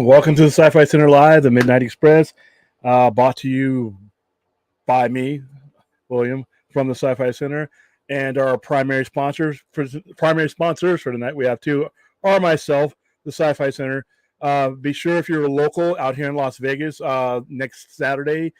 Welcome to the Sci-Fi Center Live, the Midnight Express, brought to you by me, William, from the Sci-Fi Center, and our primary sponsors. For tonight, we have two, are myself, the Sci-Fi Center. Be sure if you're local out here in Las Vegas, next Saturday,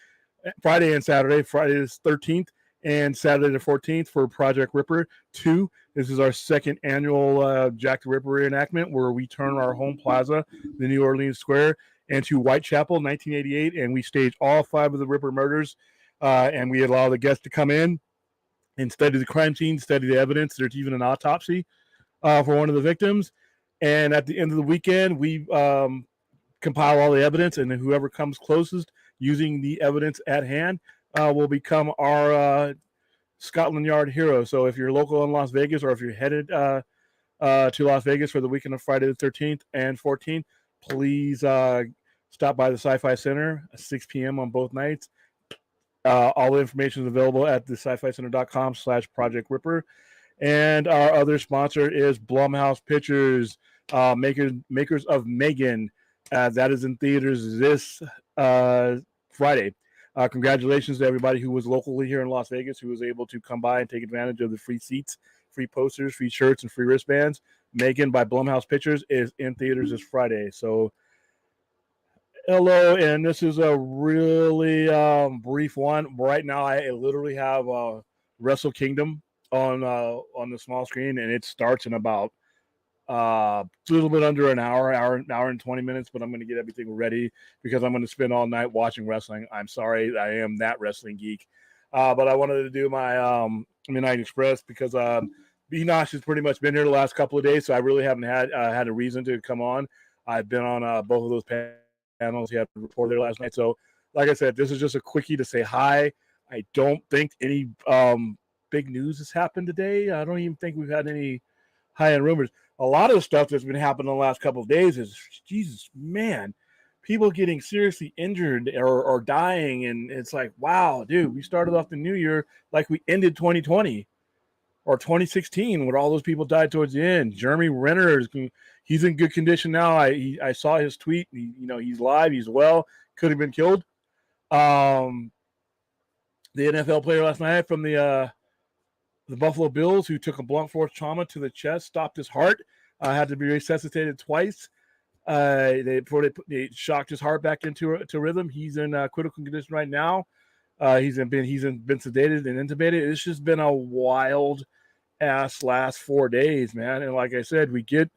Friday and Saturday, Friday is 13th and Saturday the 14th for Project Ripper 2. This is our second annual Jack the Ripper reenactment where we turn our home plaza, the New Orleans Square, into Whitechapel, 1988, and we stage all 5 of the Ripper murders, and we allow the guests to come in and study the crime scene, study the evidence. There's even an autopsy for one of the victims, and at the end of the weekend, we compile all the evidence, and then whoever comes closest using the evidence at hand will become our Scotland Yard hero. So if you're local in Las Vegas, or if you're headed to Las Vegas for the weekend of Friday the 13th and 14th, please stop by the Sci-Fi Center at 6 p.m. on both nights. All the information is available at the sci-fi-center.com/Project Ripper. And our other sponsor is Blumhouse Pictures, makers of Megan. That is in theaters this Friday. Congratulations to everybody who was locally here in Las Vegas who was able to come by and take advantage of the free seats, free posters, free shirts, and free wristbands. Megan by Blumhouse Pictures is in theaters this Friday. So, hello, and this is a really brief one. Right now, I literally have Wrestle Kingdom on the small screen, and it starts in about a little bit under an hour and 20 minutes, but I'm going to get everything ready because I'm going to spend all night watching wrestling. I'm sorry, I am that wrestling geek, but I wanted to do my Midnight Express because Enosh has pretty much been here the last couple of days, so I really haven't had a reason to come on. I've been on both of those panels. He had a report there last night, so like I said, this is just a quickie to say hi. I don't think any big news has happened today. I don't even think we've had any high-end rumors. A lot of the stuff that's been happening in the last couple of days is, Jesus, man, people getting seriously injured or dying. And it's like, wow, dude, we started off the new year like we ended 2020 or 2016 when all those people died towards the end. Jeremy Renner, he's in good condition now. I saw his tweet. He's live. He's well. Could have been killed. The NFL player last night from the Buffalo Bills, who took a blunt force trauma to the chest, stopped his heart, had to be resuscitated twice. They shocked his heart back into rhythm. He's in critical condition right now. He's been sedated and intubated. It's just been a wild ass last 4 days, man. And like I said, we get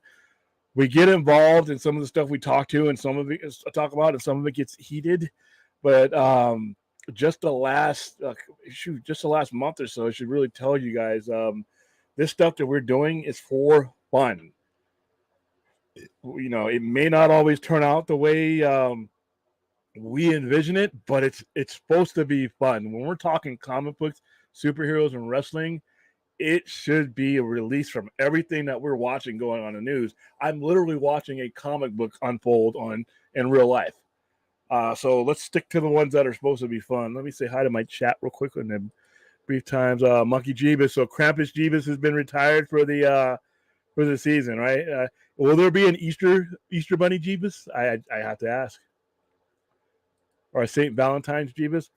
involved in some of the stuff we talk to, and some of it talk about, and some of it gets heated. But just the last month or so, I should really tell you guys, this stuff that we're doing is for fun. It may not always turn out the way we envision it, but it's supposed to be fun. When we're talking comic books, superheroes, and wrestling, it should be a release from everything that we're watching going on in the news. I'm literally watching a comic book unfold in real life. So let's stick to the ones that are supposed to be fun. Let me say hi to my chat real quick in the brief times. Monkey Jeebus. So Krampus Jeebus has been retired for the season, right? Will there be an Easter Bunny Jeebus? I have to ask. Or a St. Valentine's Jeebus?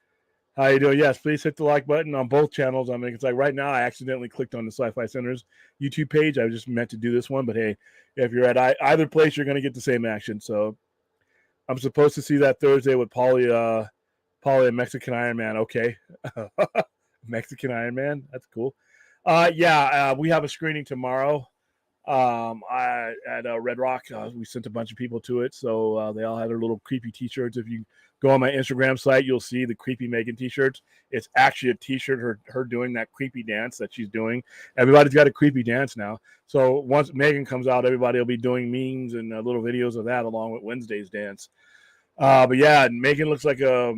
How you doing? Yes, please hit the like button on both channels. I mean, it's like right now I accidentally clicked on the Sci-Fi Center's YouTube page. I just meant to do this one, but hey, if you're at either place, you're going to get the same action. So I'm supposed to see that Thursday with Paulie and Mexican Iron Man. Okay. Mexican Iron Man. That's cool. We have a screening tomorrow. At Red Rock, we sent a bunch of people to it. So they all had their little creepy t-shirts. If you go on my Instagram site, you'll see the creepy Megan t-shirts. It's actually a t-shirt, her doing that creepy dance that she's doing. Everybody's got a creepy dance now. So once Megan comes out, everybody will be doing memes and little videos of that along with Wednesday's dance. But yeah, Megan looks like a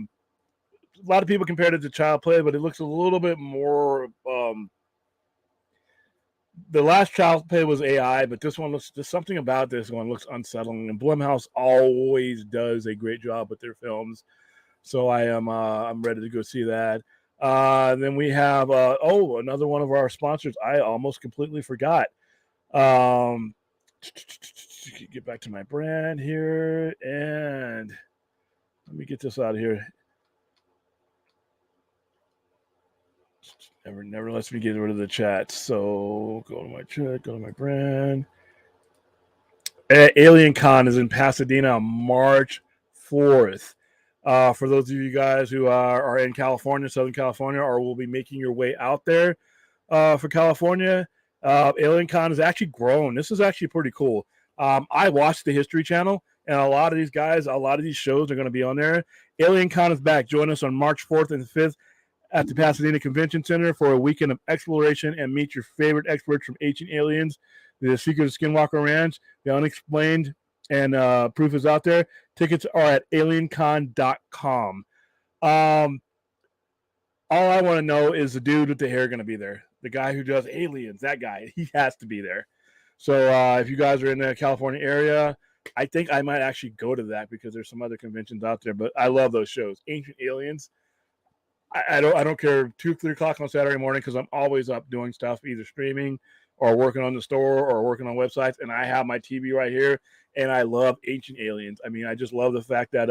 lot of people compared it to Child Play, but it looks a little bit more. The last Child Play was AI, but this one looks, just something about this one looks unsettling. And Blumhouse always does a great job with their films, so I'm ready to go see that. Then we have another one of our sponsors. I almost completely forgot. get back to my brand here, and let me get this out of here. Never lets me get rid of the chat. So go to my chat, go to my brand. Alien Con is in Pasadena on March 4th. For those of you guys who are in California, Southern California, or will be making your way out there for California, Alien Con has actually grown. This is actually pretty cool. I watched the History Channel, and a lot of these guys, a lot of these shows are going to be on there. Alien Con is back. Join us on March 4th and 5th at the Pasadena Convention Center for a weekend of exploration and meet your favorite experts from Ancient Aliens, The Secret of Skinwalker Ranch, The Unexplained, and proof is out there. Tickets are at aliencon.com. All I want to know is the dude with the hair going to be there. The guy who does aliens, that guy, he has to be there. So if you guys are in the California area, I think I might actually go to that because there's some other conventions out there. But I love those shows. Ancient Aliens. I don't care 2-3 o'clock on Saturday morning because I'm always up doing stuff, either streaming or working on the store or working on websites. And I have my TV right here, and I love Ancient Aliens. I mean, I just love the fact that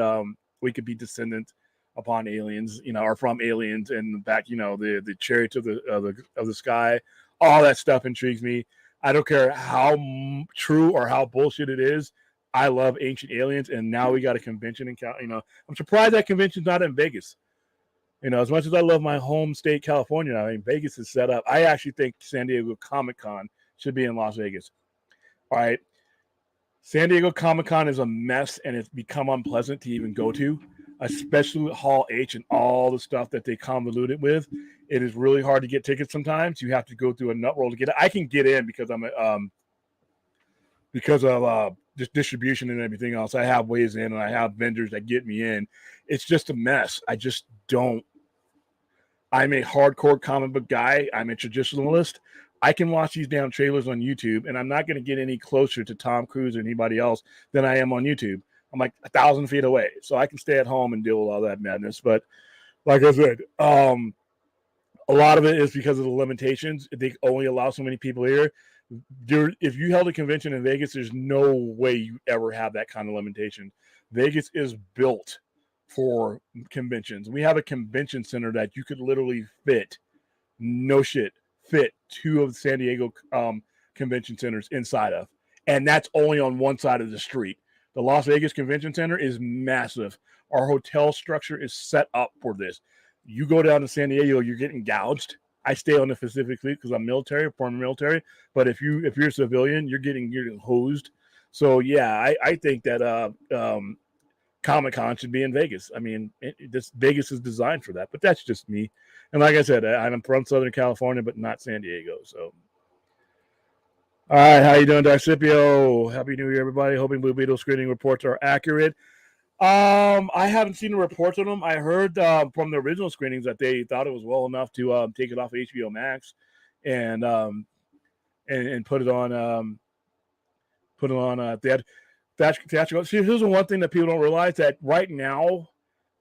we could be descendant upon aliens, or from aliens, and back, the chariots of the sky. All that stuff intrigues me. I don't care how true or how bullshit it is. I love Ancient Aliens, and now we got a convention in I'm surprised that convention's not in Vegas. As much as I love my home state, California, I mean, Vegas is set up. I actually think San Diego Comic-Con should be in Las Vegas. All right. San Diego Comic-Con is a mess, and it's become unpleasant to even go to, especially with Hall H and all the stuff that they convolute it with. It is really hard to get tickets sometimes. You have to go through a nut roll to get it. I can get in because because of distribution and everything else. I have ways in, and I have vendors that get me in. It's just a mess. I just don't. I'm a hardcore comic book guy. I'm a traditionalist. I can watch these damn trailers on YouTube, and I'm not going to get any closer to Tom Cruise or anybody else than I am on YouTube. I'm like 1,000 feet away, so I can stay at home and deal with all that madness. But like I said, a lot of it is because of the limitations. They only allow so many people here. If you held a convention in Vegas, there's no way you ever have that kind of limitation. Vegas is built for conventions. We have a convention center that you could literally fit 2 of the San Diego convention centers inside of, and that's only on one side of the street. The Las Vegas Convention Center is massive. Our hotel structure is set up for this. You go down to San Diego, you're getting gouged. I stay on the Pacific Fleet because I'm military, former military. But if you're a civilian, you're getting hosed. So yeah, I think that Comic-Con should be in Vegas. I mean, Vegas is designed for that, but that's just me. And like I said, I'm from Southern California, but not San Diego. So, all right, how you doing, Darcipio? Happy New Year, everybody. Hoping Blue Beetle screening reports are accurate. I haven't seen the reports on them. I heard from the original screenings that they thought it was well enough to take it off HBO Max and put it on theatrical. See, here's the one thing that people don't realize, that right now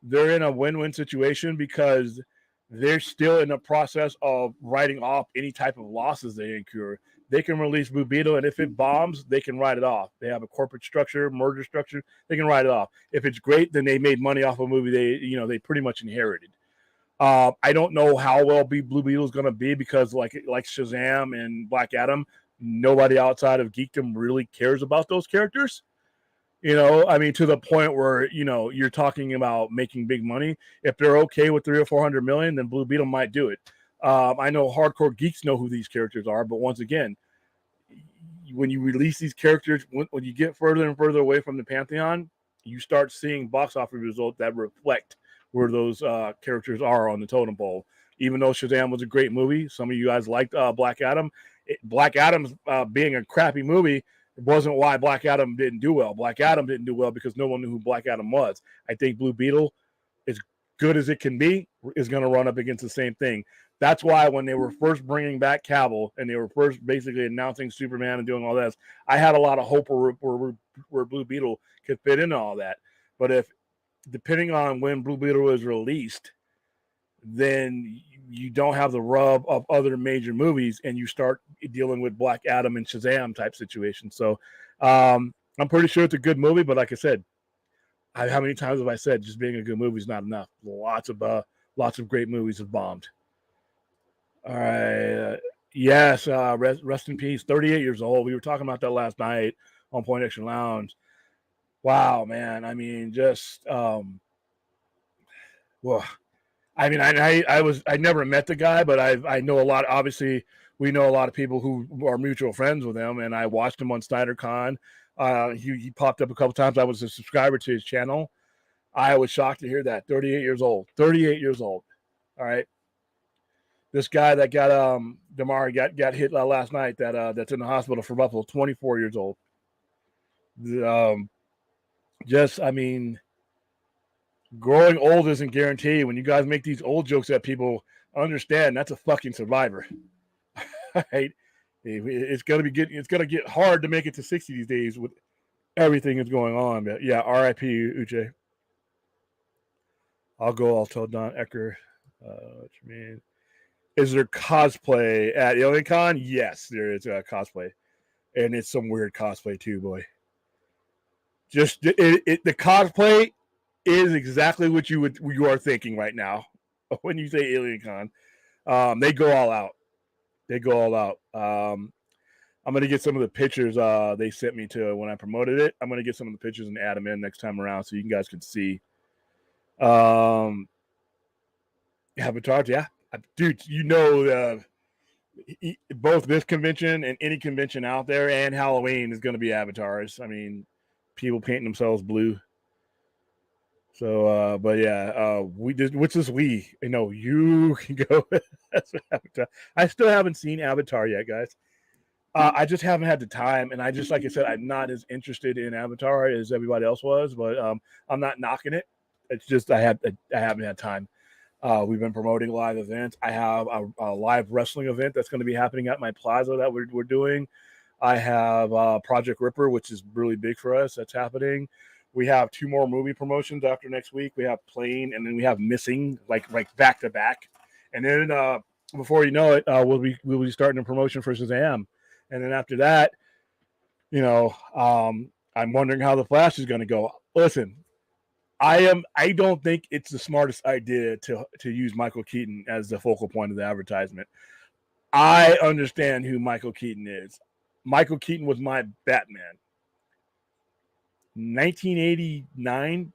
they're in a win-win situation because they're still in the process of writing off any type of losses they incur. They can release Blue Beetle, and if it bombs, they can write it off. They have a corporate structure, merger structure. They can write it off. If it's great, then they made money off a movie they pretty much inherited. I don't know how well Blue Beetle is going to be because like Shazam and Black Adam, nobody outside of geekdom really cares about those characters. I mean, to the point where, you're talking about making big money. If they're okay with 300 or 400 million, then Blue Beetle might do it. I know hardcore geeks know who these characters are, but once again, when you release these characters, when you get further and further away from the Pantheon, you start seeing box office results that reflect where those characters are on the totem pole. Even though Shazam was a great movie, some of you guys liked Black Adam. Black Adam's being a crappy movie, it wasn't why Black Adam didn't do well. Black Adam didn't do well because no one knew who Black Adam was. I think Blue Beetle, as good as it can be, is going to run up against the same thing. That's why when they were first bringing back Cavill and they were first basically announcing Superman and doing all this, I had a lot of hope where Blue Beetle could fit into all that. But depending on when Blue Beetle is released, then you don't have the rub of other major movies and you start dealing with Black Adam and Shazam type situations. So I'm pretty sure it's a good movie, but like I said, how many times have I said just being a good movie is not enough? Lots of great movies have bombed. All right. Yes. Rest in peace. 38 years old. We were talking about that last night on Point Action Lounge. Wow, man. I mean, just well, I mean, I never met the guy, but I know a lot. Obviously, we know a lot of people who are mutual friends with him, and I watched him on SnyderCon. He popped up a couple times. I was a subscriber to his channel. I was shocked to hear that. 38 years old. 38 years old. All right. This guy that got Damari got hit last night. That's in the hospital for Buffalo. 24 years old. I mean, growing old isn't guaranteed. When you guys make these old jokes at people, understand that's a fucking survivor. Right? It's gonna get hard to make it to 60 these days with everything that's going on. But yeah, R.I.P. Uche. I'll tell Don Ecker. What you mean? Is there cosplay at AlienCon? Yes, there is cosplay, and it's some weird cosplay too, boy. Just the cosplay is exactly what you are thinking right now when you say AlienCon. They go all out. They go all out. I'm gonna get some of the pictures they sent me to when I promoted it. I'm gonna get some of the pictures and add them in next time around so you guys can see. Avatar, yeah, dude. You know, both this convention and any convention out there and Halloween is going to be avatars. I mean, people painting themselves blue. So, but yeah, which is we? You know, you can go. I still haven't seen Avatar yet, guys. I just haven't had the time, and like I said, I'm not as interested in Avatar as everybody else was. But I'm not knocking it. It's just I haven't had time. We've been promoting live events. I have a live wrestling event that's going to be happening at my plaza that we're doing. I have Project Ripper, which is really big for us. That's happening. We have 2 more movie promotions after next week. We have Plane, and then we have Missing, like back to back. And then before you know it, we'll be starting a promotion for Shazam. And then after that, you know, I'm wondering how the Flash is going to go. Listen, I don't think it's the smartest idea to use Michael Keaton as the focal point of the advertisement. I understand who Michael Keaton is. Michael Keaton was my Batman. 1989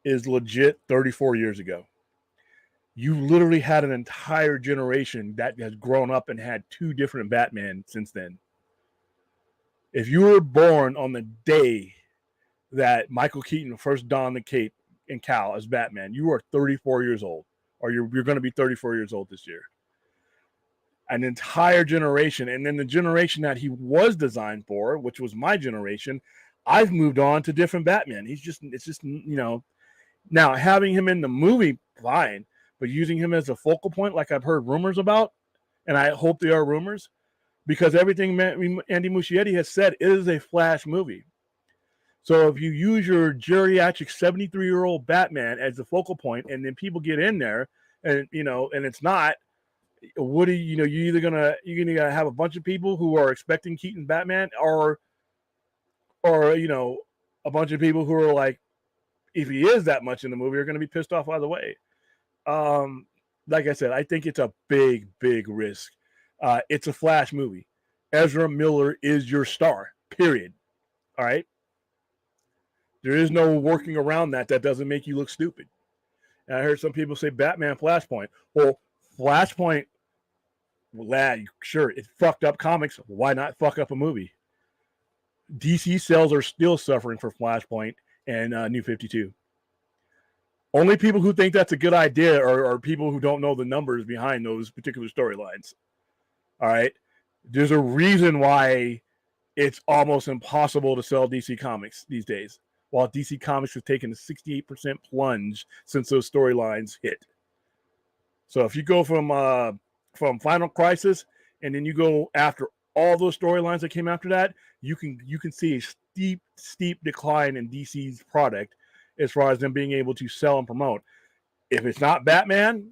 is legit 34 years ago. You literally had an entire generation that has grown up and had 2 different Batman since then. If you were born on the day that Michael Keaton first donned the cape and cowl as Batman, you are 34 years old, or you're going to be 34 years old this year. An entire generation, and then the generation that he was designed for, which was my generation, I've moved on to different Batman. It's just, you know, now having him in the movie, fine, but using him as a focal point, like I've heard rumors about, and I hope they are rumors, because everything Andy Muschietti has said is a Flash movie. So if you use your geriatric 73-year-old Batman as the focal point, and then people get in there, and you know, and it's not, what do you know? You're gonna have a bunch of people who are expecting Keaton Batman, or you know, a bunch of people who are like, if he is that much in the movie, are going to be pissed off either way. Like I said, I think it's a big risk. It's a Flash movie. Ezra Miller is your star. Period. All right. There is no working around that. That doesn't make you look stupid. And I heard some people say Batman Flashpoint. Well, Flashpoint, lad, sure, it fucked up comics. Why not fuck up a movie? DC sales are still suffering for Flashpoint and New 52. Only people who think that's a good idea are people who don't know the numbers behind those particular storylines. All right. There's a reason why it's almost impossible to sell DC Comics these days, while DC Comics has taken a 68% plunge since those storylines hit. So if you go from Final Crisis and then you go after all those storylines that came after that, you can see a steep decline in DC's product as far as them being able to sell and promote. If it's not Batman,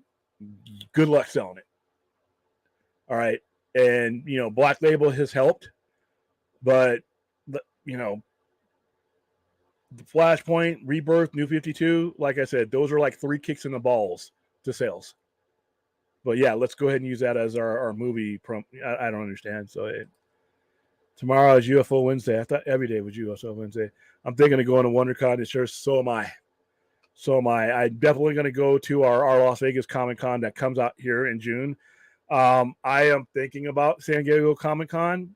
good luck selling it. All right. And, you know, Black Label has helped, but you know, Flashpoint, Rebirth, New 52, like I said, those are like 3 kicks in the balls to sales. But yeah, let's go ahead and use that as our movie. I don't understand. So tomorrow is UFO Wednesday. I thought every day was UFO Wednesday. I'm thinking of going to WonderCon this year. So am I. I'm definitely going to go to our Las Vegas Comic Con that comes out here in June. I am thinking about San Diego Comic Con,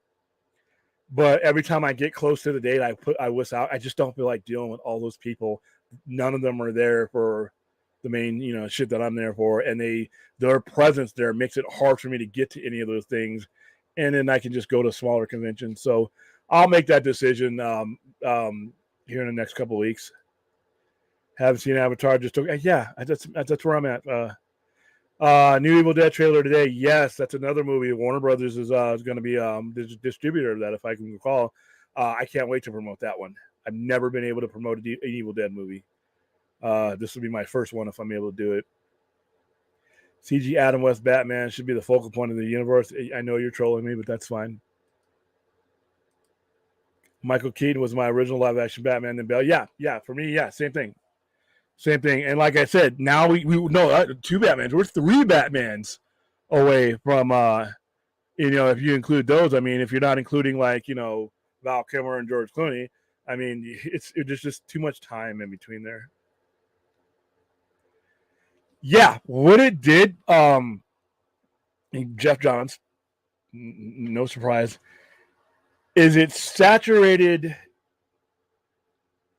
but every time I get close to the date, I wish out. I just don't feel like dealing with all those people. None of them are there for the main, shit that I'm there for, and their presence there makes it hard for me to get to any of those things, and then I can just go to smaller conventions. So I'll make that decision here in the next couple of weeks. Haven't seen Avatar. Just that's where I'm at. New Evil Dead trailer today. Yes, that's another movie. Warner Brothers is going to be the distributor of that, if I can recall. I can't wait to promote that one. I've never been able to promote an Evil Dead movie. This will be my first one if I'm able to do it. CG Adam West Batman should be the focal point of the universe. I know you're trolling me, but that's fine. Michael Keaton was my original live action Batman. And Bell, yeah, for me, yeah, same thing. And like I said, now we know 2 Batmans. We're 3 Batmans away from if you include those. I mean, if you're not including Val Kilmer and George Clooney, I mean, it's just too much time in between there. Yeah, what it did, Jeff Johns, no surprise, is it saturated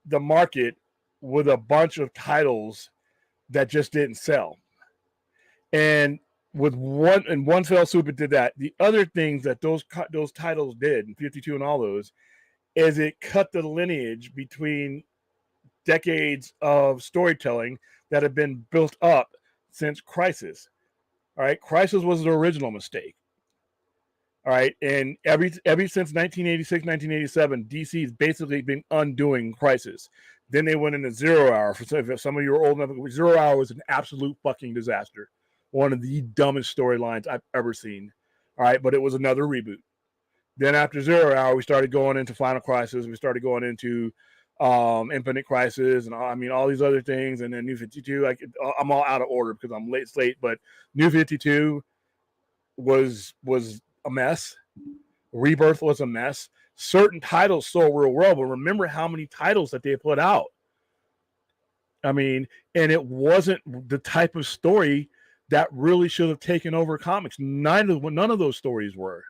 the market with a bunch of titles that just didn't sell. And with one fell swoop, it did that. The other things that those titles did, 52 and all those, is it cut the lineage between decades of storytelling that have been built up since Crisis. All right, Crisis was the original mistake. All right, and every since 1986, 1987, DC's basically been undoing Crisis. Then they went into Zero Hour. For some of you are old enough, Zero Hour was an absolute fucking disaster. One of the dumbest storylines I've ever seen. All right, but it was another reboot. Then after 0 Hour, we started going into Final Crisis. We started going into Infinite Crisis, and all these other things. And then New 52. I'm all out of order because I'm late. But New 52 was a mess. Rebirth was a mess. Certain titles sold real well, but remember how many titles that they put out. I mean, and it wasn't the type of story that really should have taken over comics. None of those stories were.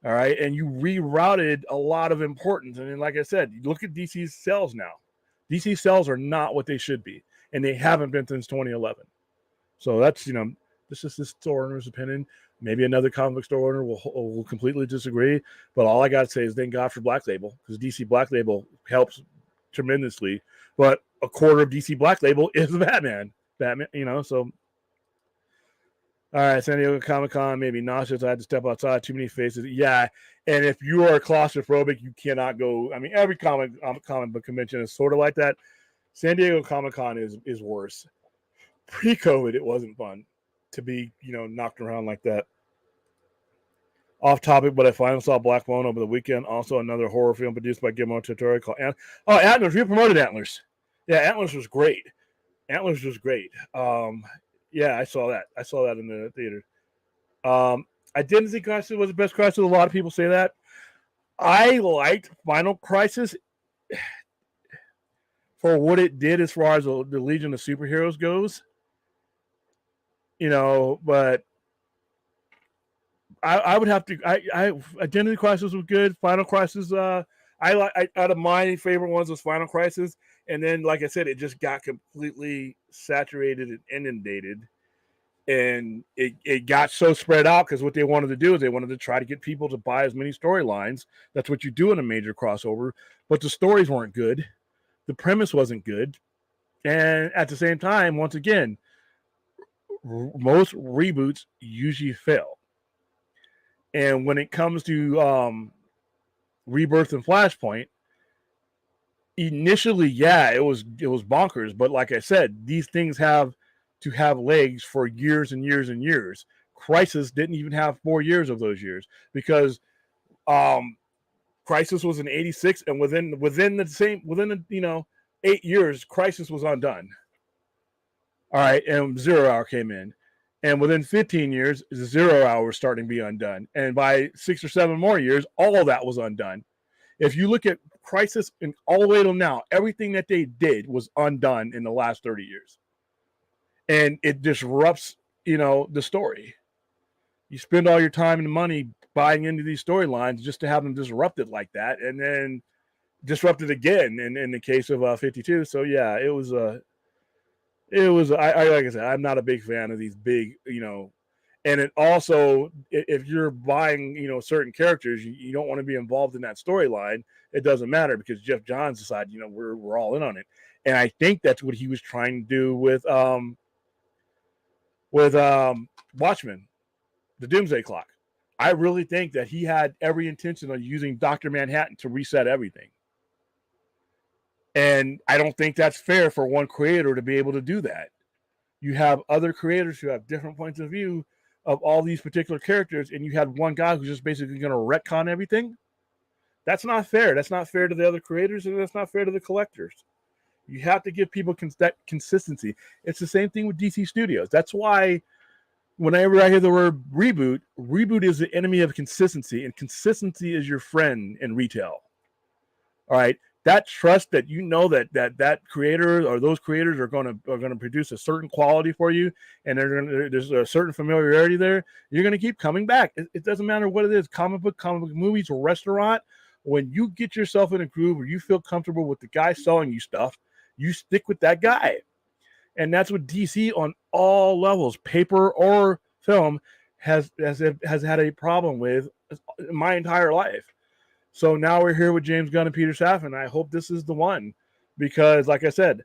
All right, and you rerouted a lot of importance. And then, like I said, look at DC's sales now. DC sales are not what they should be, and they haven't been since 2011. So that's, this is this store owner's opinion. Maybe another comic book store owner will completely disagree. But all I got to say is thank God for Black Label, because DC Black Label helps tremendously. But a quarter of DC Black Label is Batman, so. All right, San Diego Comic-Con, maybe nauseous. I had to step outside. Too many faces. Yeah, and if you are claustrophobic, you cannot go. I mean, every comic book convention is sort of like that. San Diego Comic-Con is worse. Pre-COVID, it wasn't fun to be, knocked around like that. Off topic, but I finally saw Black Phone over the weekend. Also, another horror film produced by Guillermo del Toro called Antlers. We promoted Antlers. Yeah, Antlers was great. Yeah, I saw that. In the theater. I didn't think Crisis was the best Crisis. A lot of people say that. I liked Final Crisis for what it did as far as the Legion of Superheroes goes. But I would have to. Identity Crisis was good. Final Crisis. Out of my favorite ones was Final Crisis. And then, like I said, it just got completely saturated and inundated. And it got so spread out because what they wanted to do is they wanted to try to get people to buy as many storylines. That's what you do in a major crossover. But the stories weren't good. The premise wasn't good. And at the same time, once again, most reboots usually fail. And when it comes to Rebirth and Flashpoint, initially, yeah, it was bonkers. But like I said, these things have to have legs for years and years and years. Crisis didn't even have 4 years of those years because Crisis was in 86, and within the 8 years, Crisis was undone. All right, and 0 Hour came in. And within 15 years, 0 Hour was starting to be undone. And by 6 or 7 more years, all of that was undone. If you look at Crisis and all the way till now, everything that they did was undone in the last 30 years. And it disrupts, the story. You spend all your time and money buying into these storylines just to have them disrupted like that, and then disrupted again in the case of 52. So yeah, it was I like I said, I'm not a big fan of these big, and it also, if you're buying, certain characters, you don't want to be involved in that storyline. It doesn't matter because Jeff Johns decided, we're all in on it. And I think that's what he was trying to do with Watchmen, the Doomsday Clock. I really think that he had every intention of using Dr. Manhattan to reset everything. And I don't think that's fair for one creator to be able to do that. You have other creators who have different points of view of all these particular characters, and you had one guy who's just basically going to retcon everything. That's not fair. That's not fair to the other creators, and that's not fair to the collectors. You have to give people that consistency. It's the same thing with DC Studios. That's why whenever I hear the word reboot is the enemy of consistency, and consistency is your friend in retail. All right, that trust that that creator or those creators are going to produce a certain quality for you, and there's a certain familiarity there. You're going to keep coming back. It doesn't matter what it is, comic book movies, or restaurant. When you get yourself in a groove where you feel comfortable with the guy selling you stuff, you stick with that guy. And that's what DC on all levels, paper or film, has had a problem with my entire life. So now we're here with James Gunn and Peter Safran. I hope this is the one, because like I said,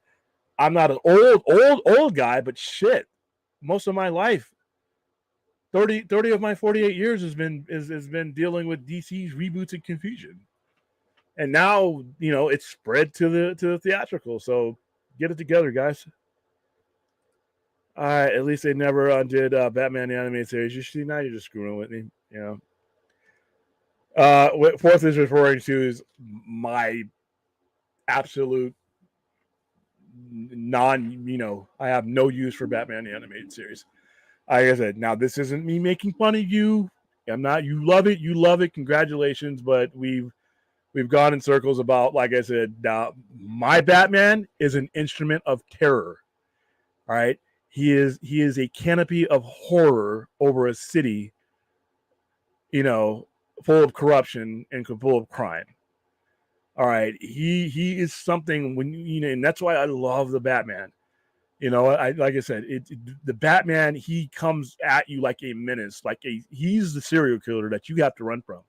I'm not an old guy, but shit, most of my life, 30 of my 48 years has been dealing with DC's reboots and confusion. And now, it's spread to the theatrical. So get it together, guys. All right, at least they never undid Batman the Animated Series. You see, now you're just screwing with me, What Fourth is referring to is my absolute I have no use for Batman the Animated Series. Like I said, now this isn't me making fun of you. I'm not. You love it. Congratulations, but we've gone in circles about, like I said, now my Batman is an instrument of terror. All right. He is a canopy of horror over a city, full of corruption and full of crime. All right, he is something and that's why I love the Batman. Like I said, the Batman, he comes at you like a menace, he's the serial killer that you have to run from.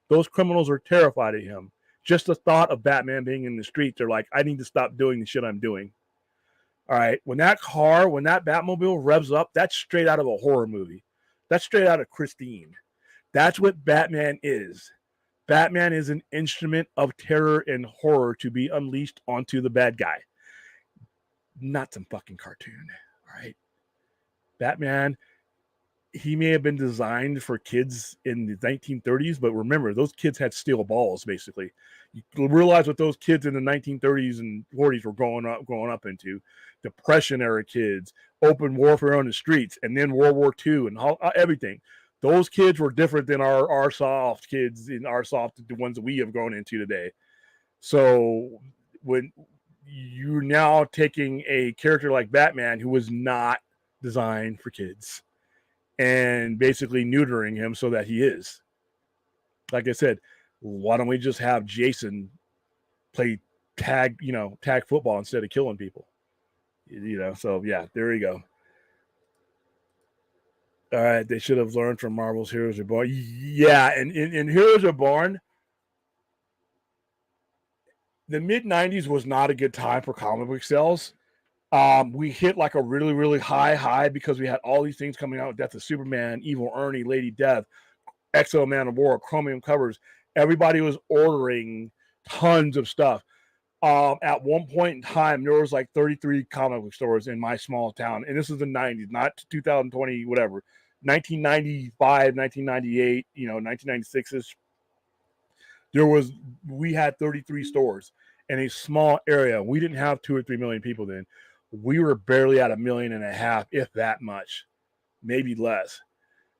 Those criminals are terrified of him. Just the thought of Batman being in the street, they're like, I need to stop doing the shit I'm doing. All right, when that Batmobile revs up, that's straight out of a horror movie. That's straight out of Christine. That's what Batman is. Batman is an instrument of terror and horror to be unleashed onto the bad guy. Not some fucking cartoon. All right. Batman, he may have been designed for kids in the 1930s, but remember, those kids had steel balls, basically. You realize what those kids in the 1930s and 40s were growing up into. Depression era kids, open warfare on the streets, and then World War II and everything. Those kids were different than our soft kids, the ones that we have grown into today. So when you're now taking a character like Batman, who was not designed for kids, and basically neutering him so that he is. Like I said, why don't we just have Jason play tag football instead of killing people? So yeah, there you go. All right, they should have learned from Marvel's Heroes Reborn. Yeah, and in Heroes Reborn, the mid-90s was not a good time for comic book sales. We hit like a really, really high because we had all these things coming out: Death of Superman, Evil Ernie, Lady Death, X-O Man of War, Chromium covers. Everybody was ordering tons of stuff. At one point in time, there was like 33 comic book stores in my small town, and this is the 90s, not 2020, whatever. 1995, 1998, 1996 is. We had 33 stores in a small area. We didn't have 2 or 3 million people then. We were barely at 1.5 million, if that much, maybe less.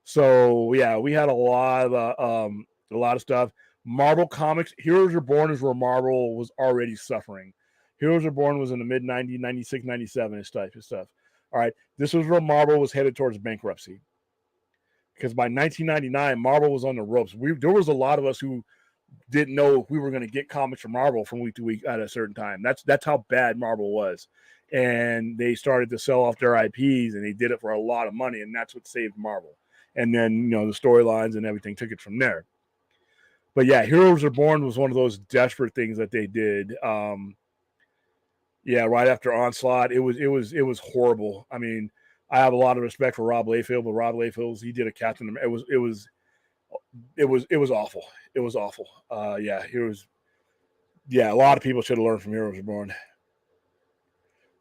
So yeah, we had a lot of stuff. Marvel Comics, Heroes Reborn is where Marvel was already suffering. Heroes Reborn was in the mid 90s, 96, 97, this type of stuff. All right, this was where Marvel was headed towards bankruptcy. Because by 1999, Marvel was on the ropes. There was a lot of us who didn't know if we were going to get comics from Marvel from week to week at a certain time. That's how bad Marvel was. And they started to sell off their IPs, and they did it for a lot of money, and that's what saved Marvel. And then, the storylines and everything took it from there. But yeah, Heroes Reborn was one of those desperate things that they did. Yeah, right after Onslaught, it was horrible. I mean, I have a lot of respect for Rob Liefeld, but Rob Liefeld, he did a Captain. It was awful. It was awful. Yeah, a lot of people should have learned from Heroes Reborn.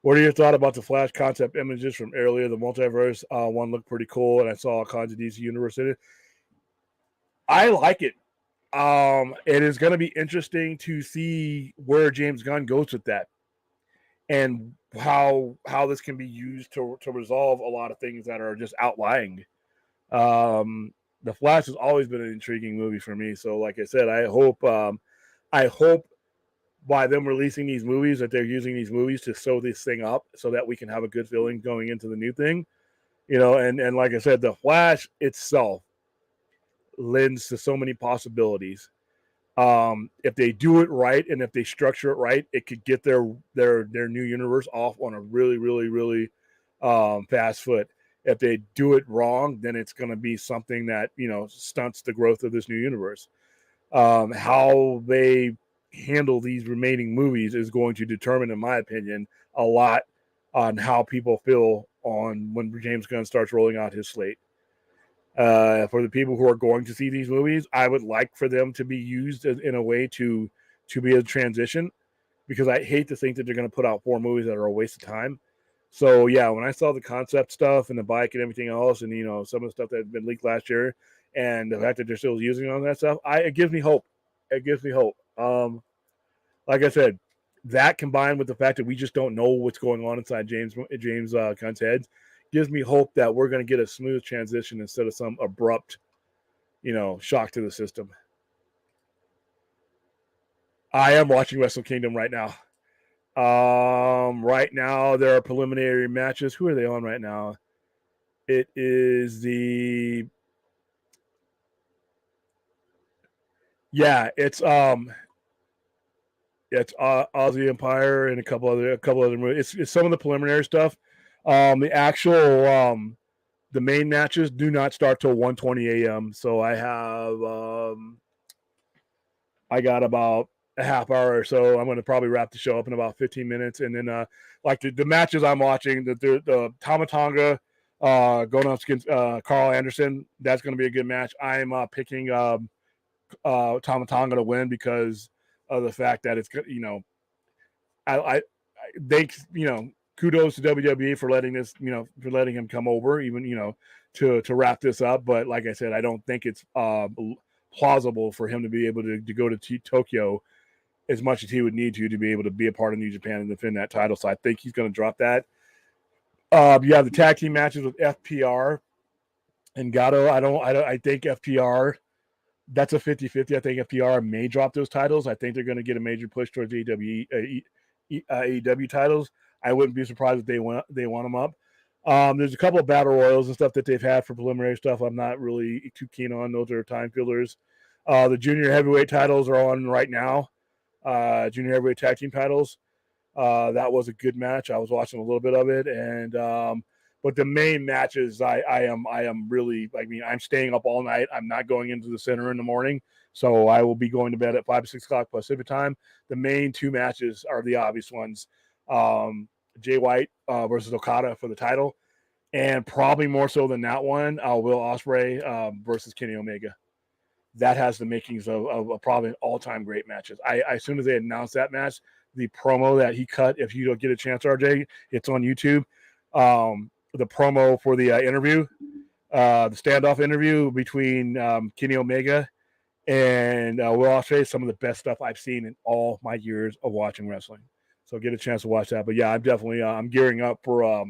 What are your thoughts about the Flash concept images from earlier? The multiverse one looked pretty cool, and I saw all kinds of DC Universe in it. I like it. It is going to be interesting to see where James Gunn goes with that, and how this can be used to resolve a lot of things that are just outlying. The Flash has always been an intriguing movie for me. So, like I said, I hope by them releasing these movies that they're using these movies to sew this thing up so that we can have a good feeling going into the new thing. And like I said, the Flash itself lends to so many possibilities. If they do it right and if they structure it right, it could get their new universe off on a really, really, really fast foot. If they do it wrong, then it's going to be something that stunts the growth of this new universe. How they handle these remaining movies is going to determine, in my opinion, a lot on how people feel on when James Gunn starts rolling out his slate. For the people who are going to see these movies, I would like for them to be used in a way to be a transition, because I hate to think that they're going to put out 4 movies that are a waste of time. So yeah, when I saw the concept stuff and the bike and everything else, and some of the stuff that had been leaked last year, and the fact that they're still using all that stuff, it gives me hope. It gives me hope. Like I said, that combined with the fact that we just don't know what's going on inside James Gunn's head gives me hope that we're going to get a smooth transition instead of some abrupt, shock to the system. I am watching Wrestle Kingdom right now. Right now there are preliminary matches. Who are they on right now? It is it's Aussie Empire and a couple other movies. It's some of the preliminary stuff. The actual the main matches do not start till 1:20 a.m. So I got about a half hour or so. I'm going to probably wrap the show up in about 15 minutes, and then like the matches I'm watching, the Tama Tonga going up against Carl Anderson. That's going to be a good match. I'm picking Tama Tonga to win because of the fact that it's kudos to WWE for letting this for letting him come over, even to wrap this up. But like I said, I don't think it's plausible for him to be able to go to Tokyo as much as he would need to be able to be a part of New Japan and defend that title. So I think he's going to drop that. You have the tag team matches with FPR and Gato. I think FPR, that's a 50-50. I think FPR may drop those titles. I think they're going to get a major push towards AEW titles. I wouldn't be surprised if they want them up. There's a couple of battle royals and stuff that they've had for preliminary stuff I'm not really too keen on. Those are time fillers. The junior heavyweight titles are on right now. Junior heavyweight tag team titles. That was a good match. I was watching a little bit of it, and but the main matches, I am really, I'm staying up all night. I'm not going into the center in the morning, so I will be going to bed at 5 or 6 o'clock Pacific time. The main 2 matches are the obvious ones. Jay White versus Okada for the title, and probably more so than that one, Will Ospreay versus Kenny Omega. That has the makings of probably an all-time great matches. As soon as they announced that match, the promo that he cut, if you don't get a chance, RJ, it's on YouTube. The promo for the interview, the standoff interview between Kenny Omega And we'll all say some of the best stuff I've seen in all my years of watching wrestling. So get a chance to watch that. But yeah, I'm definitely I'm gearing up for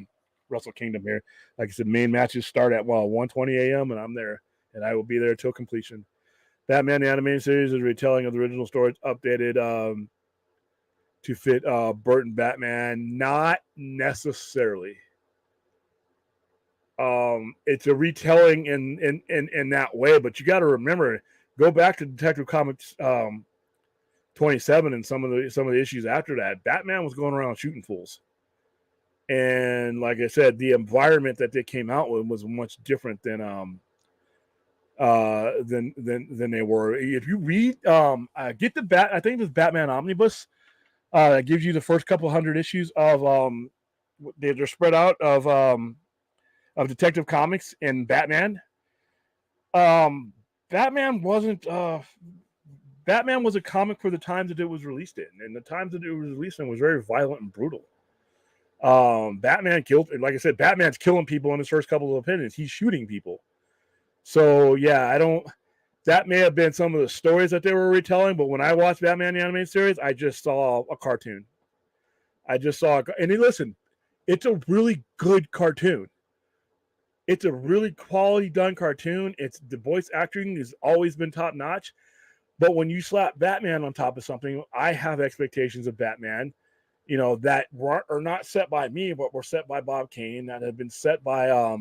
Wrestle Kingdom here. Like I said, main matches start at 1:20 a.m. and I'm there, and I will be there till completion. Batman the Animated Series is a retelling of the original story, updated to fit Burton Batman. Not necessarily. It's a retelling in that way, but you got to remember, go back to Detective Comics 27 and some of the issues after that. Batman was going around shooting fools, and like I said, the environment that they came out with was much different than they were. If you read, get the I think this Batman Omnibus that gives you the first couple hundred issues of they're spread out of Detective Comics and Batman. Batman wasn't Batman was a comic for the times that it was released in, and the times that it was released in was very violent and brutal. Batman killed, like I said, Batman's killing people in his first couple of opinions. He's shooting people. So yeah, that may have been some of the stories that they were retelling, but when I watched Batman the Animated Series, I just saw a cartoon. And listen, it's a really good cartoon. It's a really quality done cartoon. The voice acting has always been top notch. But when you slap Batman on top of something, I have expectations of Batman, that are not set by me, but were set by Bob Kane, that have been set by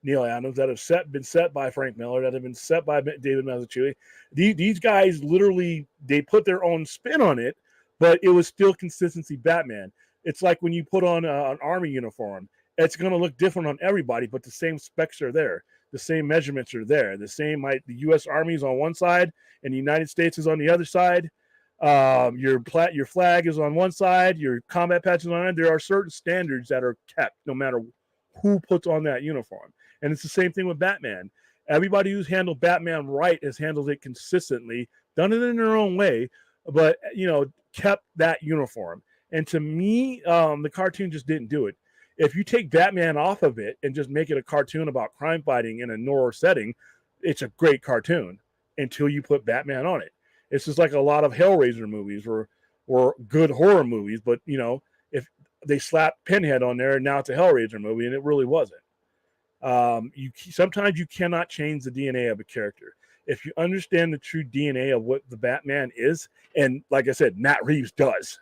Neil Adams, that have been set by Frank Miller, that have been set by David Mazzucchelli. These guys literally, they put their own spin on it, but it was still consistency Batman. It's like when you put on an army uniform. It's going to look different on everybody, but the same specs are there. The same measurements are there. The same, the U.S. Army is on one side and the United States is on the other side. Your flag is on one side. Your combat patch is on the other. There are certain standards that are kept no matter who puts on that uniform. And it's the same thing with Batman. Everybody who's handled Batman right has handled it consistently, done it in their own way, but, kept that uniform. And to me, the cartoon just didn't do it. If you take Batman off of it and just make it a cartoon about crime fighting in a noir setting, it's a great cartoon until you put Batman on it. It's just like a lot of Hellraiser movies or good horror movies, but, if they slap Pinhead on there and now it's a Hellraiser movie, and it really wasn't. Sometimes you cannot change the DNA of a character. If you understand the true DNA of what the Batman is, and like I said, Matt Reeves does.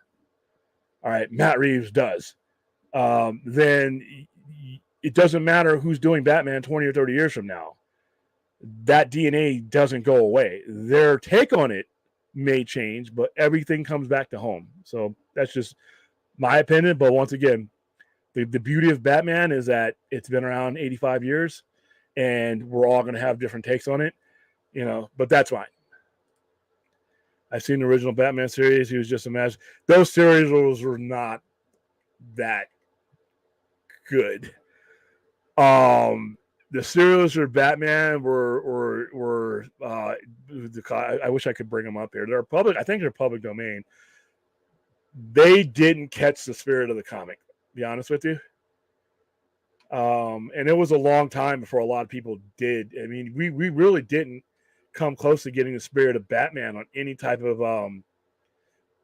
All right, Matt Reeves does. Then it doesn't matter who's doing Batman 20 or 30 years from now. That DNA doesn't go away. Their take on it may change, but everything comes back to home. So that's just my opinion. But once again, the beauty of Batman is that it's been around 85 years, and we're all going to have different takes on it, but that's fine. I've seen the original Batman series. He was just a mess. Those series were not that good. The serials for Batman were I wish I could bring them up here. They're public. I think they're public domain. They didn't catch the spirit of the comic, to be honest with you. And it was a long time before a lot of people did. I mean, we really didn't come close to getting the spirit of Batman on any type of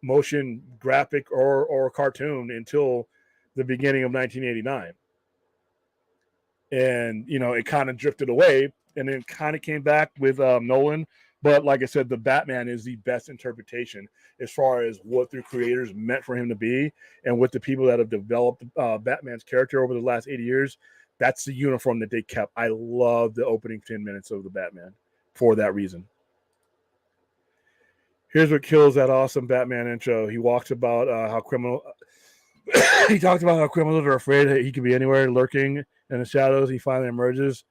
motion graphic or cartoon until the beginning of 1989. And, it kind of drifted away and then kind of came back with Nolan. But like I said, the Batman is the best interpretation as far as what the creators meant for him to be and what the people that have developed Batman's character over the last 80 years. That's the uniform that they kept. I love the opening 10 minutes of the Batman for that reason. Here's what kills that awesome Batman intro. He talks about how criminals are afraid that he could be anywhere lurking in the shadows. He finally emerges.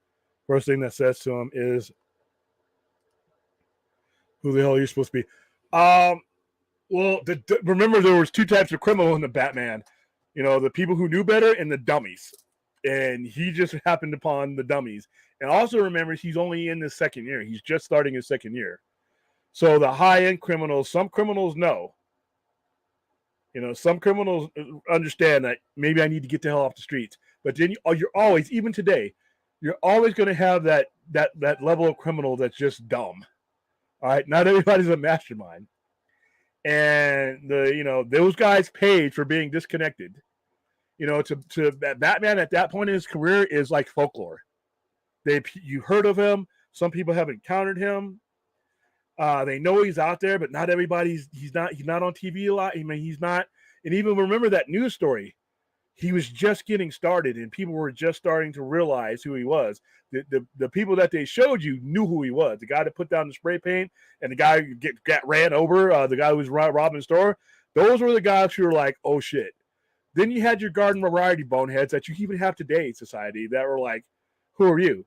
First thing that says to him is, who the hell are you supposed to be? Well, remember there was two types of criminal in the Batman. The people who knew better and the dummies. And he just happened upon the dummies. And also remember, he's only in his second year. He's just starting his second year. So the high-end criminals, some criminals know. Some criminals understand that maybe I need to get the hell off the streets. But then you're always, even today, you're always going to have that level of criminal that's just dumb. All right, not everybody's a mastermind. And those guys paid for being disconnected. To Batman at that point in his career is like folklore. You heard of him. Some people have encountered him. They know he's out there, but not everybody's. He's not on TV a lot. I mean, he's not. And even remember that news story. He was just getting started, and people were just starting to realize who he was. The people that they showed you knew who he was. The guy that put down the spray paint and the guy who got ran over, the guy who was robbing the store. Those were the guys who were like, oh, shit. Then you had your garden variety boneheads that you even have today in society that were like, who are you?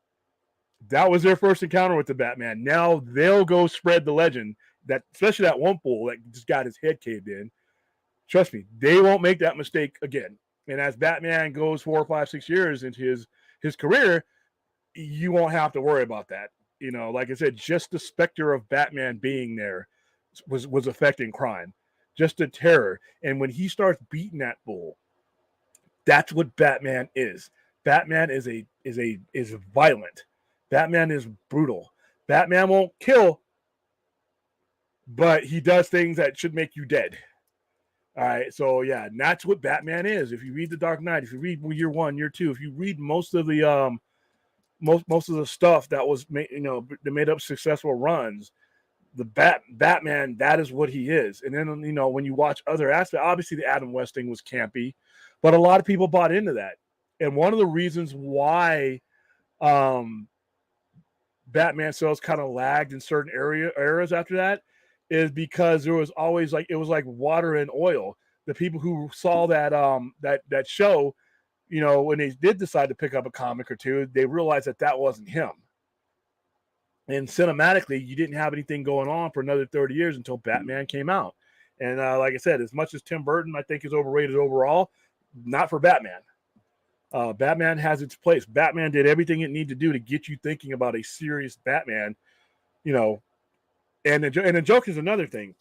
That was their first encounter with the Batman. Now they'll go spread the legend, that especially that one fool that just got his head caved in. Trust me, they won't make that mistake again. And as Batman goes 4, 5, 6 years into his career, you won't have to worry about that. Like I said, just the specter of Batman being there was affecting crime. Just the terror. And when he starts beating that bull, that's what Batman is. Batman is violent. Batman is brutal. Batman won't kill, but he does things that should make you dead. All right, so yeah, and that's what Batman is. If you read The Dark Knight, if you read Year One, Year Two, if you read most of the most of the stuff that was made up successful runs, the Batman, that is what he is. And then when you watch other aspects, obviously the Adam West thing was campy, but a lot of people bought into that. And one of the reasons why Batman sales kind of lagged in certain eras after that is because there was always it was like water and oil. The people who saw that that show, when they did decide to pick up a comic or two, they realized that wasn't him. And cinematically, you didn't have anything going on for another 30 years until Batman came out. And like I said, as much as Tim Burton, I think, is overrated overall, not for Batman. Batman has its place. Batman did everything it needed to do to get you thinking about a serious Batman, And the joke is another thing.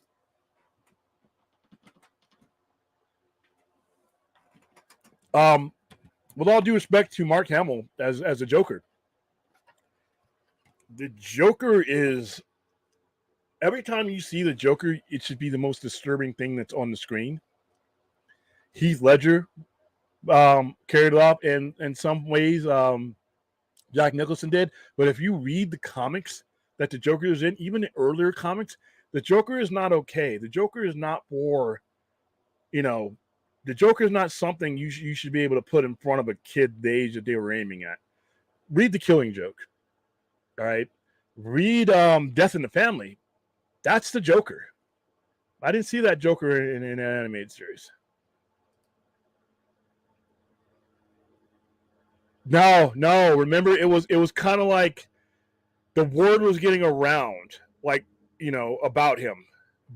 With all due respect to Mark Hamill as a Joker, the Joker is, every time you see the Joker, it should be the most disturbing thing that's on the screen. Heath Ledger carried it off in some ways. Jack Nicholson did, but if you read the comics that the Joker is in, even the earlier comics, the Joker is not okay. The Joker is not for, the Joker is not something you should be able to put in front of a kid the age that they were aiming at. Read The Killing Joke. All right. Read Death in the Family. That's the Joker. I didn't see that Joker in an animated series. No. Remember, it was kind of like the word was getting around, about him,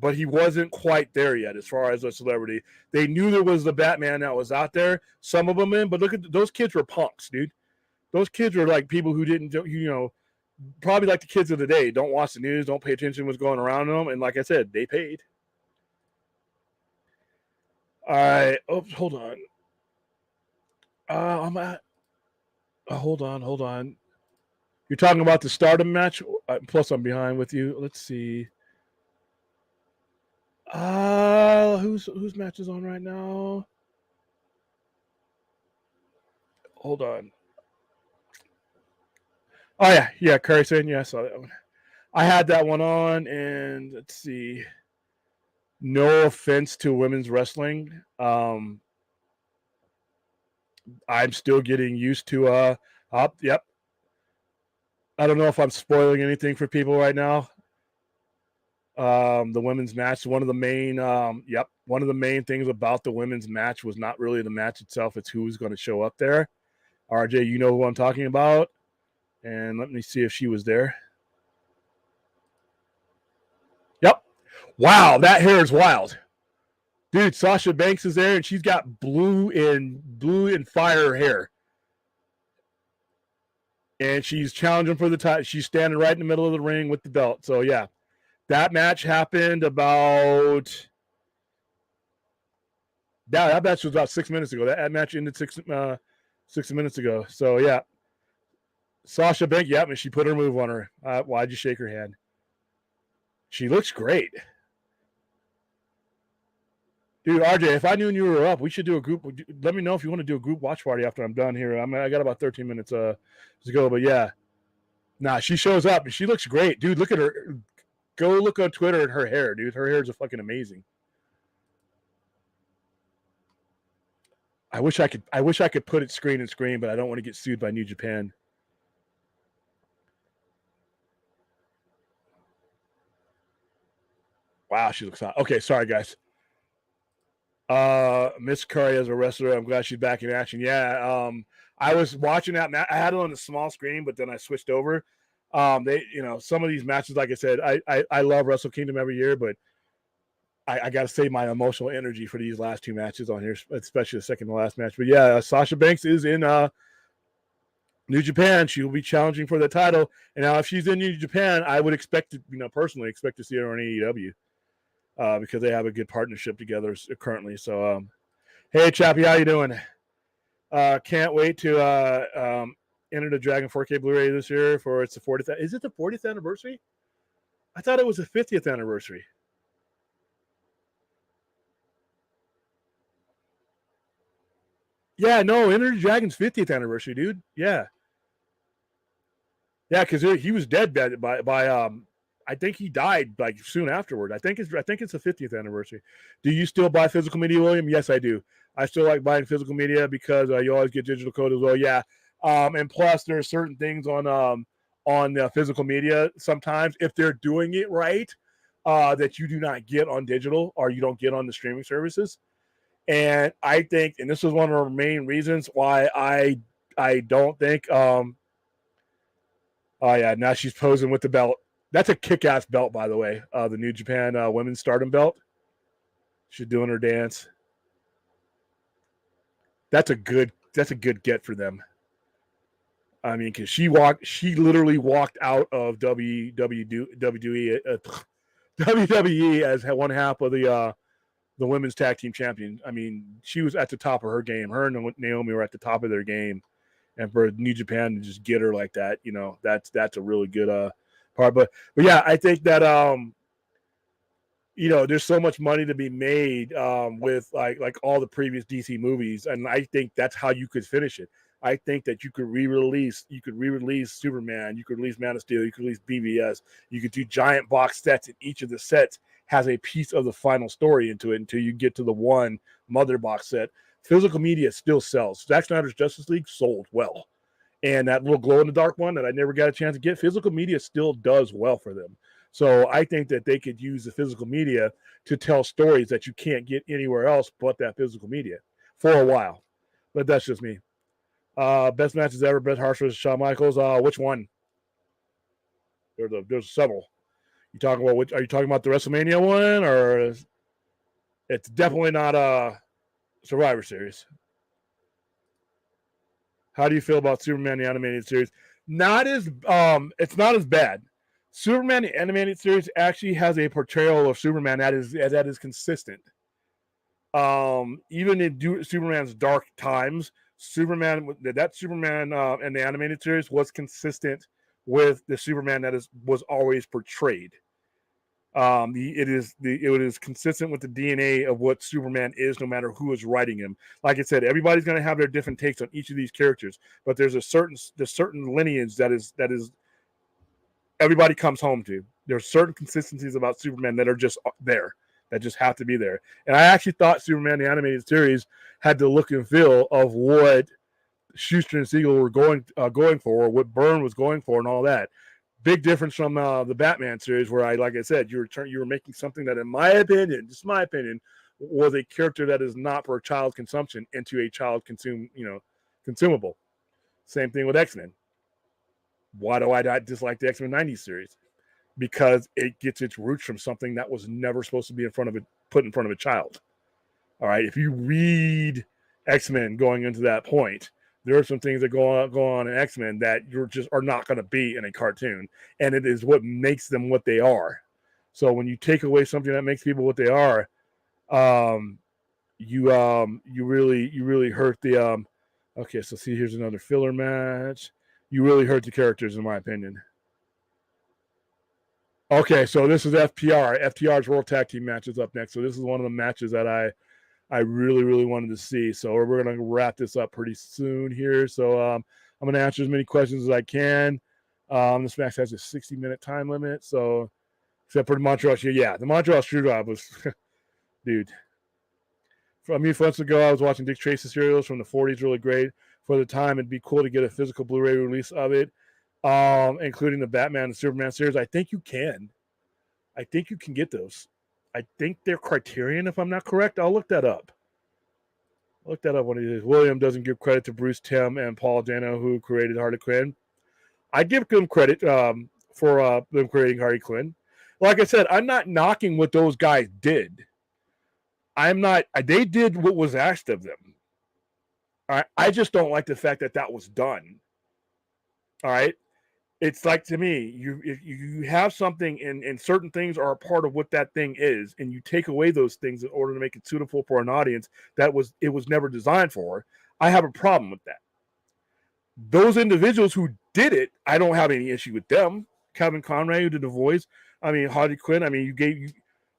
but he wasn't quite there yet as far as a celebrity. They knew there was the Batman that was out there, some of them but look at those kids were punks, dude. Those kids were like people who didn't, probably like the kids of the day, don't watch the news, don't pay attention to what's going around them. And like I said, they paid. All right. Oh, hold on. I'm at. Hold on. You're talking about the Stardom match. Plus, I'm behind with you. Let's see. Whose match is on right now? Hold on. Oh yeah, Curry saying yeah, I saw that one. I had that one on, and let's see. No offense to women's wrestling. I'm still getting used to yep. I don't know if I'm spoiling anything for people right now. The women's match, one of the main things about the women's match was not really the match itself, it's who's going to show up there. RJ, you know who I'm talking about. And let me see if she was there. Yep. Wow, that hair is wild. Dude, Sasha Banks is there, and she's got blue and fire hair. And she's challenging for the title. She's standing right in the middle of the ring with the belt. So, yeah. That match happened about... that match was about 6 minutes ago. That match ended 6 minutes ago. So, yeah. Sasha Banks, and she put her move on her. Why'd you shake her hand? She looks great. Dude, RJ, if I knew you were up, we should do a group. Let me know if you want to do a group watch party after I'm done here. I got about 13 minutes to go, but yeah. Nah, she shows up. She looks great. Dude, look at her. Go look on Twitter at her hair, dude. Her hair is fucking amazing. I wish I could put it screen and screen, but I don't want to get sued by New Japan. Wow, she looks hot. Okay, sorry guys. Miss Curry as a wrestler, I'm glad she's back in action. Yeah, I was watching that match. I had it on a small screen, but then I switched over. They, some of these matches, like I said, I love Wrestle Kingdom every year, but I got to save my emotional energy for these last two matches on here, especially the second to last match. But yeah, Sasha Banks is in New Japan. She will be challenging for the title. And now, if she's in New Japan, I would expect to, personally expect to see her on AEW because they have a good partnership together currently. So, hey, Chappie, how you doing? Can't wait to Enter the Dragon 4K Blu-ray this year for its 40th. Is it the 40th anniversary? I thought it was the 50th anniversary. Yeah, no, Enter the Dragon's 50th anniversary, dude. Yeah. Yeah, because he was dead by I think he died like soon afterward. I think it's the 50th anniversary. Do you still buy physical media, William? Yes, I do. I still like buying physical media because you always get digital code as well. Yeah, and plus there are certain things on physical media sometimes if they're doing it right that you do not get on digital or you don't get on the streaming services. And I think, and this is one of the main reasons why I don't think. Oh yeah, now she's posing with the belt. That's a kick-ass belt, by the way. The New Japan Women's Stardom belt. She's doing her dance. That's a good get for them. I mean, because she literally walked out of WWE as one half of the women's tag team champion. I mean, she was at the top of her game. Her and Naomi were at the top of their game. And for New Japan to just get her like that, that's a really good part. But yeah, I think that there's so much money to be made with like all the previous DC movies, and I think that's how you could finish it. I think that you could re-release Superman, you could release Man of Steel, you could release BVS, you could do giant box sets, and each of the sets has a piece of the final story into it until you get to the one mother box set. Physical media still sells. Zack Snyder's Justice League sold well. And that little glow-in-the-dark one that I never got a chance to get, physical media still does well for them. So I think that they could use the physical media to tell stories that you can't get anywhere else but that physical media for a while. But that's just me. Best matches ever, Bret Hart versus Shawn Michaels. Which one? There's several. Are you talking about the WrestleMania one, or it's definitely not Survivor Series? How do you feel about Superman the animated series? It's not as bad. Superman the animated series actually has a portrayal of Superman that is consistent. Even in Superman's dark times, Superman in the animated series was consistent with the Superman that was always portrayed. It is consistent with the DNA of what Superman is, no matter who is writing him. Like I said, everybody's going to have their different takes on each of these characters, but there's certain lineage that is everybody comes home to. There's certain consistencies about Superman that are just there, that just have to be there. And I actually thought Superman the animated series had the look and feel of what Schuster and Siegel were going for, what Byrne was going for, and all that. Big difference from the Batman series, where like I said, you were making something that, in my opinion, was a character that is not for child consumption into a child consumable. Same thing with X-Men. Why do I not dislike the X-Men 90s series? Because it gets its roots from something that was never supposed to be put in front of a child. All right, if you read X-Men going into that point, there are some things that go on in X-Men that you just are not going to be in a cartoon, and it is what makes them what they are. So when you take away something that makes people what they are, you really hurt the. Okay, so see, here's another filler match. You really hurt the characters, in my opinion. Okay, so this is FTR. FTR's World Tag Team match is up next. So this is one of the matches that I really, really wanted to see. So we're going to wrap this up pretty soon here. So I'm going to answer as many questions as I can. This match has a 60-minute time limit. So except for the Montreal Screwjob. Yeah, the Montreal Screwjob was, dude. For me, months ago, I was watching Dick Tracy serials from the 40s, really great. For the time, it'd be cool to get a physical Blu-ray release of it, including the Batman and Superman series. I think you can. I think you can get those. I think they're Criterion, if I'm not correct. I'll look that up. Look that up when it is. William doesn't give credit to Bruce Timm and Paul Dano, who created Harley Quinn. I give them credit for them creating Harley Quinn. Like I said, I'm not knocking what those guys did. I'm not. They did what was asked of them. All right. I just don't like the fact that that was done. All right. It's like, to me, if you have something and certain things are a part of what that thing is, and you take away those things in order to make it suitable for an audience that it was never designed for, I have a problem with that. Those individuals who did it, I don't have any issue with them. Kevin Conroy, who did the voice, I mean, Harley Quinn, I mean,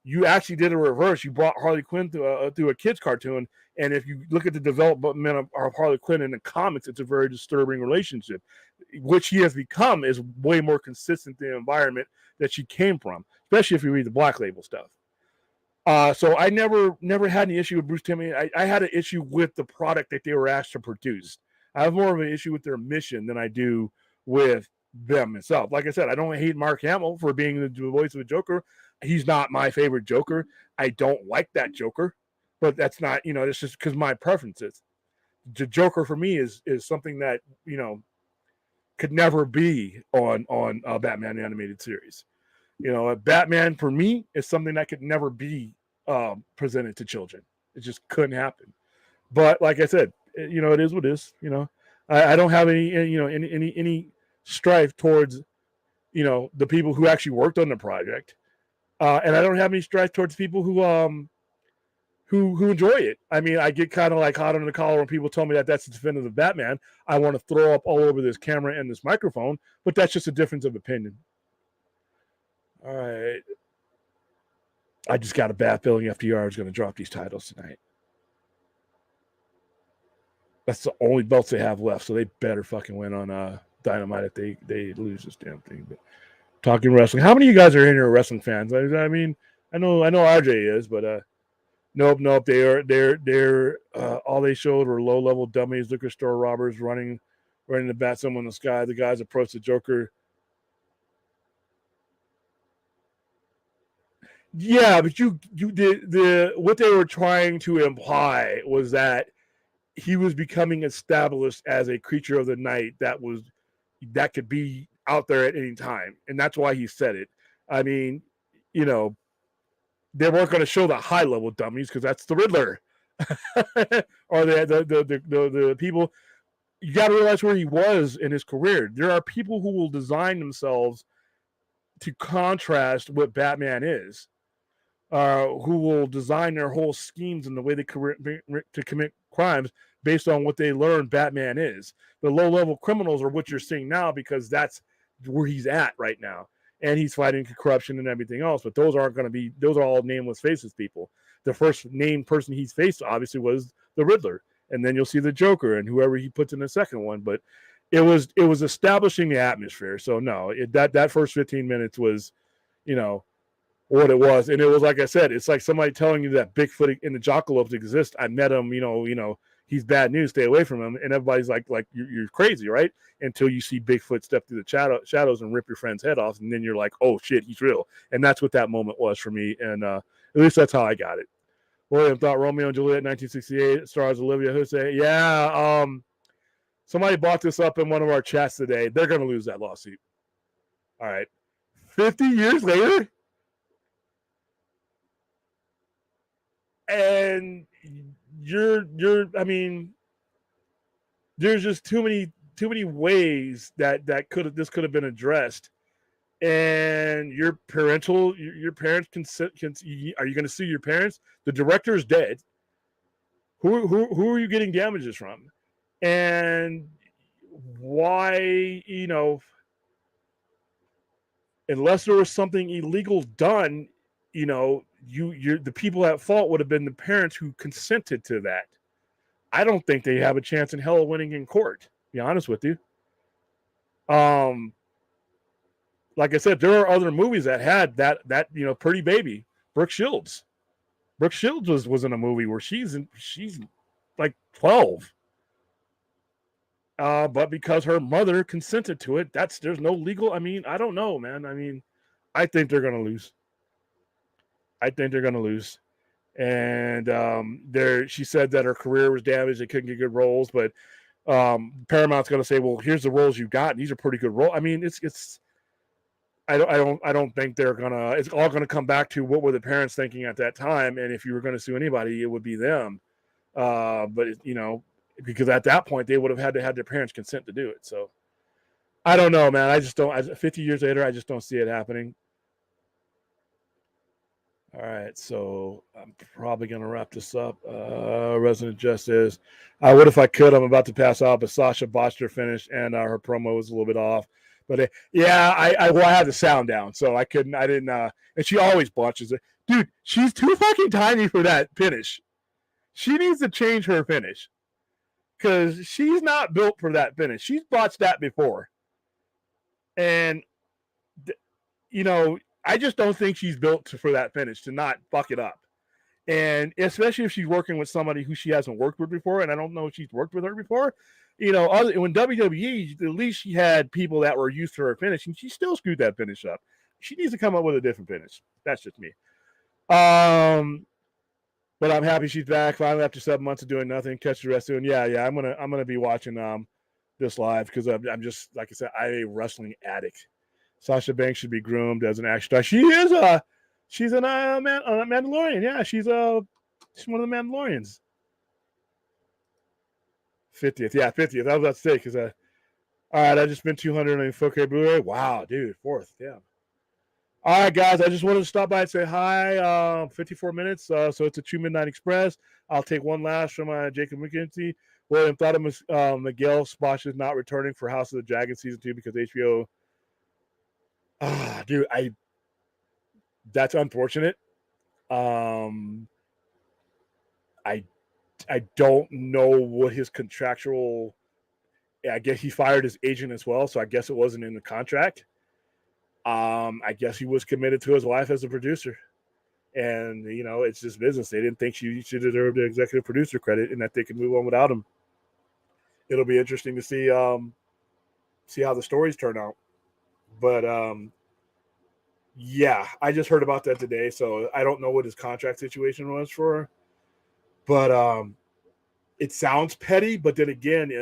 you actually did a reverse. You brought Harley Quinn through a kid's cartoon, and if you look at the development of Harley Quinn in the comics, it's a very disturbing relationship. Which she has become is way more consistent in the environment that she came from, especially if you read the Black Label stuff. So I never had any issue with Bruce Timm. I had an issue with the product that they were asked to produce. I have more of an issue with their mission than I do with them itself. Like I said, I don't hate Mark Hamill for being the voice of the Joker. He's not my favorite Joker. I don't like that Joker, but that's not, it's just because my preferences. The Joker for me is something that, could never be on a Batman animated series. Batman for me is something that could never be presented to children. It just couldn't happen. But like I said, it is what it is. I don't have any strife towards the people who actually worked on the project, and I don't have any strife towards people who enjoy it. I mean, I get kind of like hot under the collar when people tell me that that's the definitive Batman. I want to throw up all over this camera and this microphone, but that's just a difference of opinion. All right. I just got a bad feeling FDR is going to drop these titles tonight. That's the only belts they have left, so they better fucking win on Dynamite if they lose this damn thing. But talking wrestling, how many of you guys are in here wrestling fans? I mean, I know RJ is, but Nope. They're all they showed were low level dummies, liquor store robbers running to bat someone in the sky. The guys approached the Joker. Yeah, but what they were trying to imply was that he was becoming established as a creature of the night that could be out there at any time, and that's why he said it. I mean, they weren't going to show the high level dummies because that's the Riddler. Or the people. You got to realize where he was in his career. There are people who will design themselves to contrast what Batman is, who will design their whole schemes and the way they commit crimes based on what they learn Batman is. The low level criminals are what you're seeing now because that's where he's at right now. And he's fighting corruption and everything else. But those are all nameless faceless people. The first named person he's faced obviously was the Riddler. And then you'll see the Joker and whoever he puts in the second one. But it was establishing the atmosphere. So no, that first 15 minutes was, what it was. And it was, like I said, it's like somebody telling you that Bigfoot in the Jockalopes exist. I met him, he's bad news, stay away from him. And everybody's like you're crazy, right? Until you see Bigfoot step through the shadows and rip your friend's head off. And then you're like, oh shit, he's real. And that's what that moment was for me. And at least that's how I got it. William thought Romeo and Juliet 1968 stars Olivia Hussey. Yeah. Somebody brought this up in one of our chats today. They're going to lose that lawsuit. All right. 50 years later? And I mean, there's just too many ways that this could have been addressed. And your parents can are you going to sue your parents? The director is dead. Who are you getting damages from? And why, unless there was something illegal done, you're the people at fault would have been the parents who consented to that. I don't think they have a chance in hell of winning in court, to be honest with you. Like I said, there are other movies that had that pretty baby, Brooke Shields. Brooke Shields was in a movie where she's like 12. But because her mother consented to it, there's no legal. I mean, I don't know, man. I mean, I think they're gonna lose. And she said that her career was damaged. They couldn't get good roles, but Paramount's gonna say, well, here's the roles you got. And these are pretty good roles. I mean, it's. I don't think they're gonna. It's all gonna come back to what were the parents thinking at that time, and if you were gonna sue anybody, it would be them. But because at that point they would have had to have their parents consent to do it. So I don't know, man. I just don't. 50 years later, I just don't see it happening. All right, so I'm probably gonna wrap this up. Resident Justice. What if I could? I'm about to pass out, but Sasha botched her finish, and her promo was a little bit off. But yeah, I had the sound down, so I couldn't. I didn't. And she always botches it, dude. She's too fucking tiny for that finish. She needs to change her finish because she's not built for that finish. She's botched that before, and I just don't think she's built for that finish to not fuck it up. And especially if she's working with somebody who she hasn't worked with before, and I don't know if she's worked with her before. When WWE, at least she had people that were used to her finish, and she still screwed that finish up. She needs to come up with a different finish. That's just me. But I'm happy she's back finally after 7 months of doing nothing. Catch the rest soon. Yeah. I'm gonna be watching this live because I'm just, like I said, I'm a wrestling addict. Sasha Banks should be groomed as an action star. She is she's a Mandalorian. Yeah, she's one of the Mandalorians. 50th, yeah, 50th. I was about to say because all right, I just spent 200 on 4K Blu-ray. Wow, dude, 4th, yeah. All right, guys, I just wanted to stop by and say hi. 54 minutes, so it's a True Midnight Express. I'll take one last from Jacob McKenzie. William thought of Miguel Sposh is not returning for House of the Dragon Season 2 because HBO. Dude, that's unfortunate. I don't know what his contractual. I guess he fired his agent as well, so I guess it wasn't in the contract. I guess he was committed to his wife as a producer, and it's just business. They didn't think she should deserve the executive producer credit, and that they could move on without him. It'll be interesting to see how the stories turn out, but yeah, I just heard about that today, so I don't know what his contract situation was for her. But it sounds petty. But then again,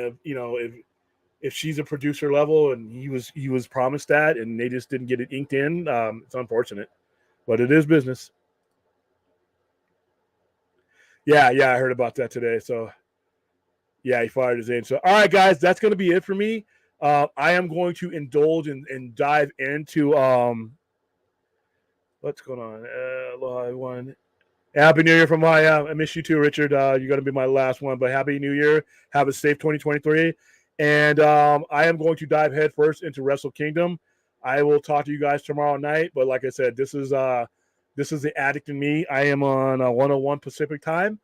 if she's a producer level and he was promised that and they just didn't get it inked in, it's unfortunate. But it is business. Yeah, I heard about that today. So yeah, he fired his agent. So all right, guys, that's going to be it for me. I am going to indulge and dive into what's going on. Hello, everyone. Happy New Year from my. I miss you too, Richard. You're going to be my last one, but Happy New Year. Have a safe 2023. And I am going to dive headfirst into Wrestle Kingdom. I will talk to you guys tomorrow night. But like I said, this is the addict in me. I am on 101 Pacific time.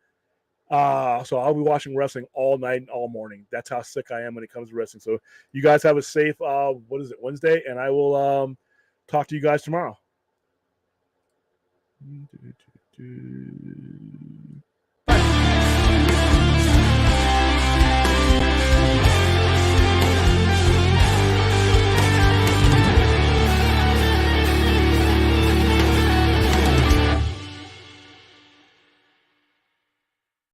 So I'll be watching wrestling all night and all morning. That's how sick I am when it comes to wrestling. So you guys have a safe, Wednesday? And I will talk to you guys tomorrow.